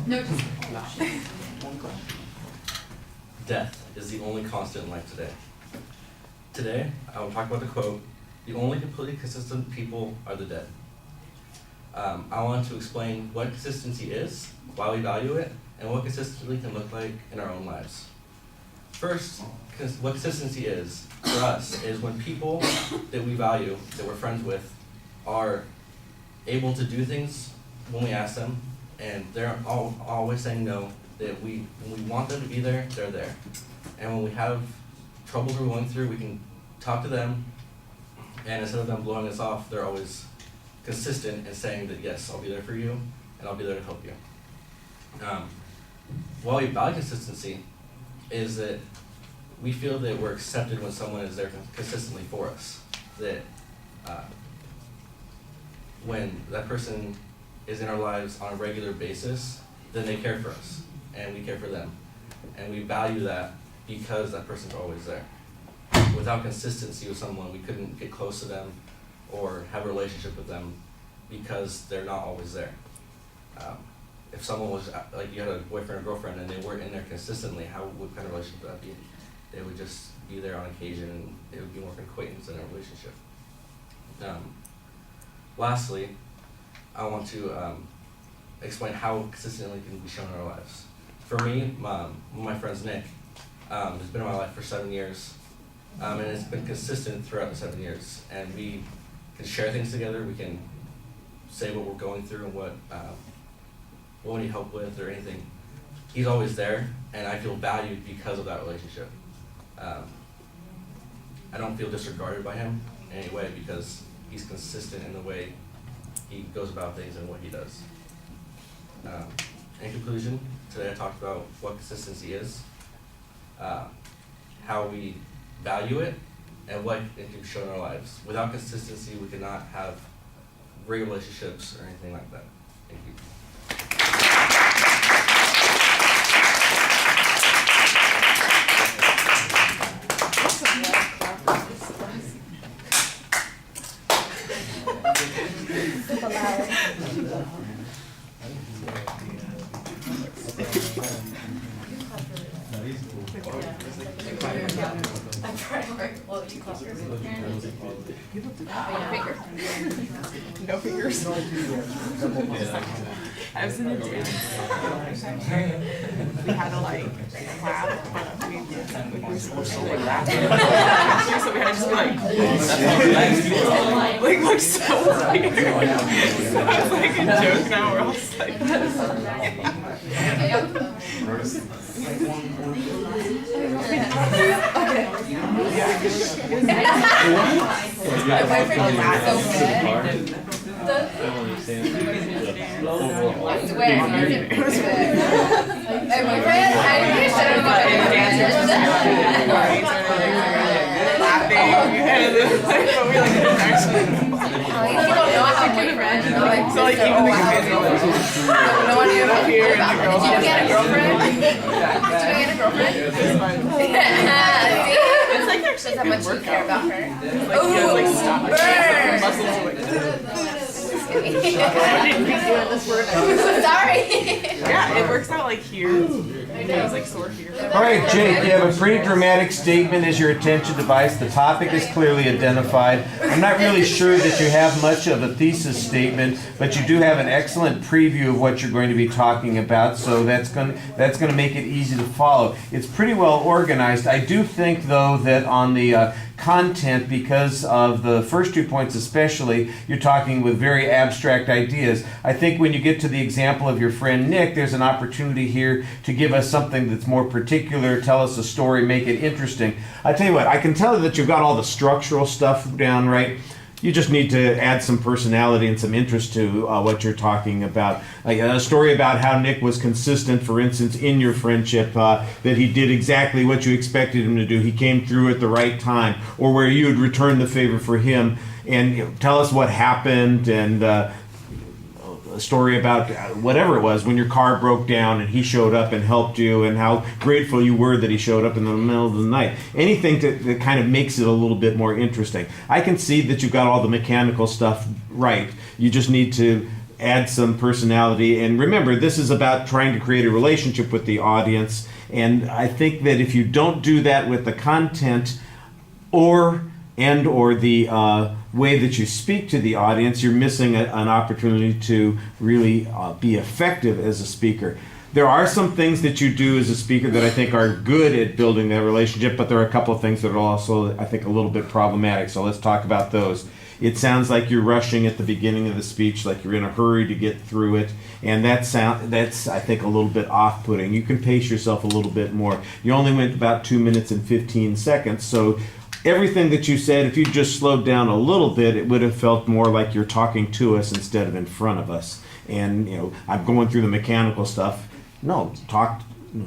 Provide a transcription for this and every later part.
No, just Death is the only constant in life today. Today, I will talk about the quote, "The only completely consistent people are the dead." I want to explain what consistency is, why we value it, and what consistency can look like in our own lives. First, what consistency is, for us, is when people that we value, that we're friends with, are able to do things when we ask them, and they're always saying no, that when we want them to be there, they're there. And when we have troubles we're going through, we can talk to them, and instead of them blowing us off, they're always consistent in saying that, yes, I'll be there for you, and I'll be there to help you. Why we value consistency is that we feel that we're accepted when someone is there consistently for us. That when that person is in our lives on a regular basis, then they care for us, and we care for them. And we value that because that person's always there. Without consistency with someone, we couldn't get close to them or have a relationship with them because they're not always there. If someone was, like you had a boyfriend or girlfriend and they weren't in there consistently, what kind of relationship would that be? They would just be there on occasion, and it would be more of an acquaintance than a relationship. Lastly, I want to explain how consistently can be shown in our lives. For me, one of my friends, Nick, has been in my life for 7 years, and it's been consistent throughout the 7 years. And we can share things together. We can say what we're going through and what we need help with or anything. He's always there, and I feel valued because of that relationship. I don't feel disregarded by him in any way because he's consistent in the way he goes about things and what he does. In conclusion, today I talked about what consistency is, how we value it, and what it can show in our lives. Without consistency, we cannot have great relationships or anything like that. Thank you. No fingers. I was in a dance. We had to like clap, but we were supposed to like laugh. So we had to just be like look so weird. So I was like a joke now. We're all just like my boyfriend is so good. I swear, he was good. My boyfriend, I really should have got him laughing, and but we like didn't actually. You don't know how boyfriend. So like even the kids No one knew up here and the girls. Did you get a girlfriend? Did you get a girlfriend? It's like actually That's how much you care about her. like you have like stop burn. Sorry. Yeah, it works out like here. It was like sore here. All right, Jake, you have a pretty dramatic statement as your attention device. The topic is clearly identified. I'm not really sure that you have much of a thesis statement, but you do have an excellent preview of what you're going to be talking about, so that's going to make it easy to follow. It's pretty well organized. I do think, though, that on the content, because of the first 2 points especially, you're talking with very abstract ideas. I think when you get to the example of your friend Nick, there's an opportunity here to give us something that's more particular, tell us a story, make it interesting. I tell you what, I can tell that you've got all the structural stuff down right. You just need to add some personality and some interest to what you're talking about. Like a story about how Nick was consistent, for instance, in your friendship, that he did exactly what you expected him to do. He came through at the right time, or where you would return the favor for him. And tell us what happened, and a story about whatever it was when your car broke down and he showed up and helped you, and how grateful you were that he showed up in the middle of the night. Anything that kind of makes it a little bit more interesting. I can see that you've got all the mechanical stuff right. You just need to add some personality. And remember, this is about trying to create a relationship with the audience. And I think that if you don't do that with the content or the way that you speak to the audience, you're missing an opportunity to really be effective as a speaker. There are some things that you do as a speaker that I think are good at building that relationship, but there are a couple of things that are also, I think, a little bit problematic. So let's talk about those. It sounds like you're rushing at the beginning of the speech, like you're in a hurry to get through it, and that's I think a little bit off-putting. You can pace yourself a little bit more. You only went about 2 minutes and 15 seconds, so everything that you said, if you just slowed down a little bit, it would have felt more like you're talking to us instead of in front of us. And I'm going through the mechanical stuff. No,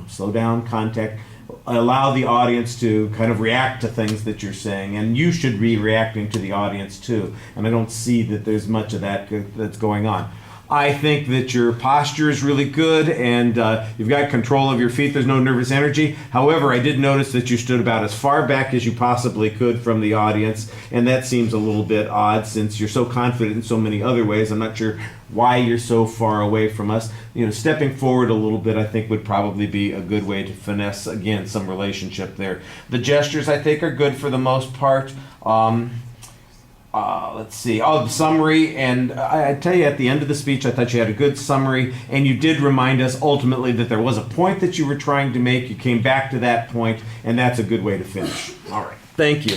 slow down, contact, allow the audience to kind of react to things that you're saying, and you should be reacting to the audience too. And I don't see that there's much of that that's going on. I think that your posture is really good, and you've got control of your feet. There's no nervous energy. However, I did notice that you stood about as far back as you possibly could from the audience, and that seems a little bit odd since you're so confident in so many other ways. I'm not sure why you're so far away from us. Stepping forward a little bit, I think, would probably be a good way to finesse, again, some relationship there. The gestures, I think, are good for the most part. Let's see. The summary, and I tell you, at the end of the speech, I thought you had a good summary, and you did remind us ultimately that there was a point that you were trying to make. You came back to that point, and that's a good way to finish. All right. Thank you.